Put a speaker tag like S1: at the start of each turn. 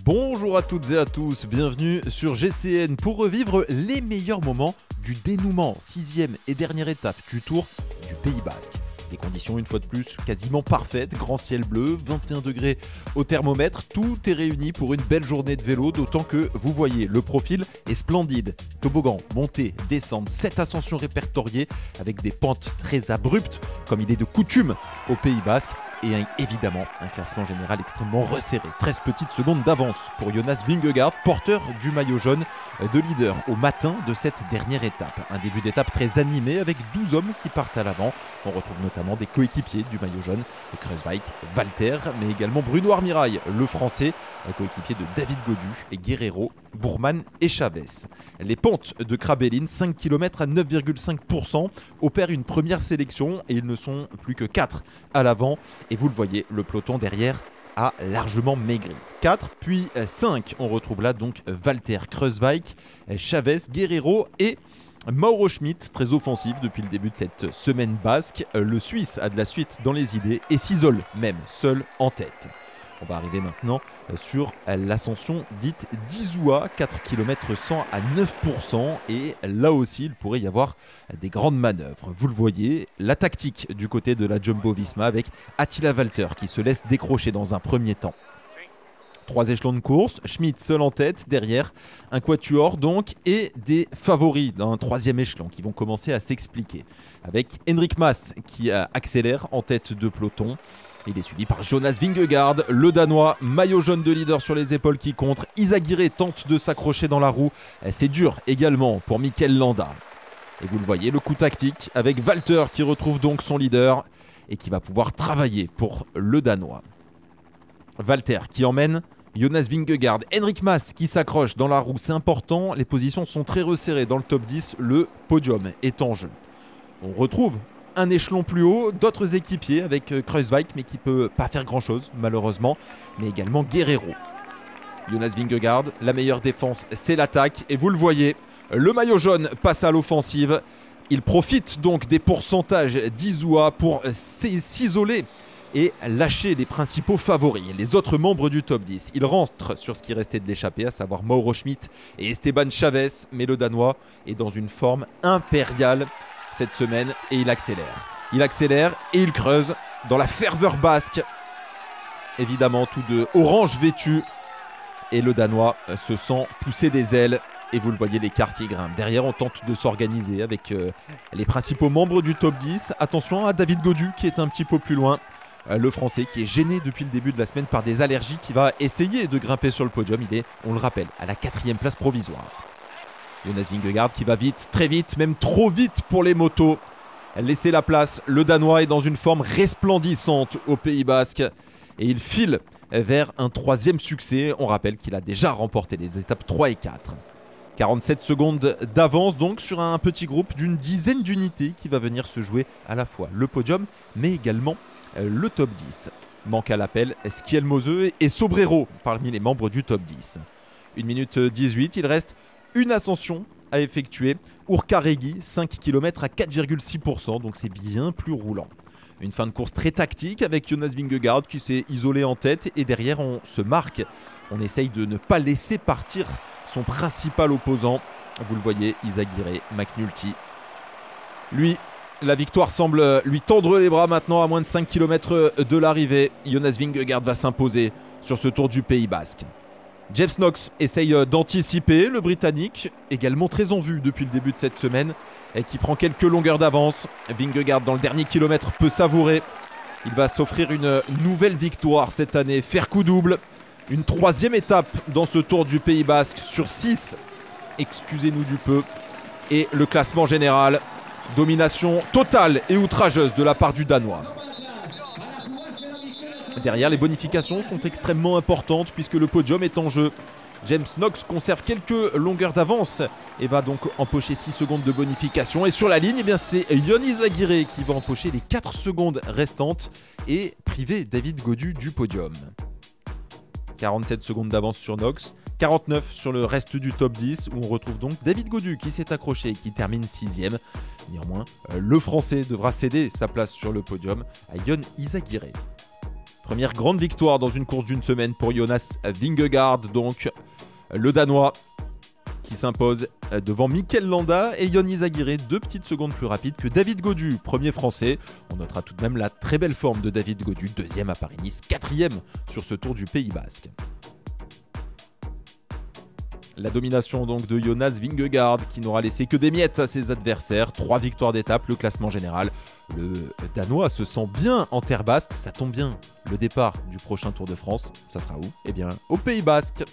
S1: Bonjour à toutes et à tous, bienvenue sur GCN pour revivre les meilleurs moments du dénouement, 6e et dernière étape du Tour du Pays Basque. Des conditions une fois de plus quasiment parfaites, grand ciel bleu, 21 degrés au thermomètre, tout est réuni pour une belle journée de vélo, d'autant que vous voyez, le profil est splendide. Toboggan, montée, descente, 7 ascensions répertoriées avec des pentes très abruptes comme il est de coutume au Pays Basque. Et évidemment, un classement général extrêmement resserré. 13 petites secondes d'avance pour Jonas Vingegaard, porteur du maillot jaune de leader au matin de cette dernière étape. Un début d'étape très animé avec 12 hommes qui partent à l'avant. On retrouve notamment des coéquipiers du maillot jaune, Kruijswijk, Valter, mais également Bruno Armirail, le français, coéquipier de David Gaudu et Guerrero, Bourman et Chavez. Les pentes de Krabelin, 5 km à 9,5%, opèrent une première sélection et ils ne sont plus que 4 à l'avant. Et vous le voyez, le peloton derrière a largement maigri. 4, puis 5. On retrouve là donc Valter, Kruijswijk, Chavez, Guerrero et Mauro Schmid, très offensif depuis le début de cette semaine basque. Le Suisse a de la suite dans les idées et s'isole même seul en tête. On va arriver maintenant sur l'ascension dite d'Izoua, 4 km 100 à 9%. Et là aussi, il pourrait y avoir des grandes manœuvres. Vous le voyez, la tactique du côté de la Jumbo-Visma avec Attila Valter qui se laisse décrocher dans un premier temps. 3 échelons de course, Schmid seul en tête, derrière un quatuor donc et des favoris d'un 3e échelon qui vont commencer à s'expliquer. Avec Enric Mas qui accélère en tête de peloton. Il est suivi par Jonas Vingegaard, le Danois, maillot jaune de leader sur les épaules qui contre. Izagirre tente de s'accrocher dans la roue. C'est dur également pour Mikel Landa. Et vous le voyez, le coup tactique avec Valter qui retrouve donc son leader et qui va pouvoir travailler pour le Danois. Valter qui emmène Jonas Vingegaard, Enric Mas qui s'accroche dans la roue, c'est important. Les positions sont très resserrées dans le top 10, le podium est en jeu. On retrouve un échelon plus haut, d'autres équipiers avec Kruijswijk mais qui ne peut pas faire grand chose malheureusement, mais également Guerrero. Jonas Vingegaard, la meilleure défense c'est l'attaque et vous le voyez, le maillot jaune passe à l'offensive. Il profite donc des pourcentages d'Izoua pour s'isoler et lâcher les principaux favoris, les autres membres du top 10. Il rentre sur ce qui restait de l'échappée, à savoir Mauro Schmid et Esteban Chavez, mais le Danois est dans une forme impériale cette semaine et il accélère. Il accélère et il creuse dans la ferveur basque. Évidemment, tout de orange vêtu. Et le Danois se sent pousser des ailes. Et vous le voyez, l'écart qui grimpe. Derrière, on tente de s'organiser avec les principaux membres du top 10. Attention à David Gaudu qui est un petit peu plus loin. Le Français qui est gêné depuis le début de la semaine par des allergies, qui va essayer de grimper sur le podium. Il est, on le rappelle, à la 4e place provisoire. Jonas Vingegaard qui va vite, très vite, même trop vite pour les motos. Laissez la place, le Danois est dans une forme resplendissante au Pays Basque. Et il file vers un 3e succès. On rappelle qu'il a déjà remporté les étapes 3 et 4. 47 secondes d'avance donc sur un petit groupe d'une dizaine d'unités qui va venir se jouer à la fois le podium mais également le top 10. Manque à l'appel Schielmose et Sobrero parmi les membres du top 10. 1 minute 18, il reste une ascension à effectuer. Urcaregui, 5 km à 4,6%, donc c'est bien plus roulant. Une fin de course très tactique avec Jonas Vingegaard qui s'est isolé en tête et derrière on se marque. On essaye de ne pas laisser partir son principal opposant. Vous le voyez, Izagirre, McNulty. Lui, la victoire semble lui tendre les bras maintenant à moins de 5 km de l'arrivée. Jonas Vingegaard va s'imposer sur ce Tour du Pays Basque. James Knox essaye d'anticiper, le Britannique, également très en vue depuis le début de cette semaine, et qui prend quelques longueurs d'avance. Vingegaard dans le dernier kilomètre peut savourer. Il va s'offrir une nouvelle victoire cette année, faire coup double. Une 3e étape dans ce Tour du Pays Basque sur 6, excusez-nous du peu. Et le classement général, domination totale et outrageuse de la part du Danois. Derrière, les bonifications sont extrêmement importantes puisque le podium est en jeu. James Knox conserve quelques longueurs d'avance et va donc empocher 6 secondes de bonification. Et sur la ligne, eh bien, c'est Ion Izagirre qui va empocher les 4 secondes restantes et priver David Gaudu du podium. 47 secondes d'avance sur Knox, 49 sur le reste du top 10 où on retrouve donc David Gaudu qui s'est accroché et qui termine 6e. Néanmoins, le Français devra céder sa place sur le podium à Ion Izagirre. Première grande victoire dans une course d'une semaine pour Jonas Vingegaard, donc le Danois qui s'impose devant Mikel Landa et Yon Izagirre, 2 petites secondes plus rapides que David Gaudu, premier français. On notera tout de même la très belle forme de David Gaudu, 2e à Paris-Nice, 4e sur ce Tour du Pays Basque. La domination donc de Jonas Vingegaard qui n'aura laissé que des miettes à ses adversaires. 3 victoires d'étape, le classement général. Le Danois se sent bien en terre basque, ça tombe bien. Le départ du prochain Tour de France, ça sera où? Eh bien, au Pays Basque.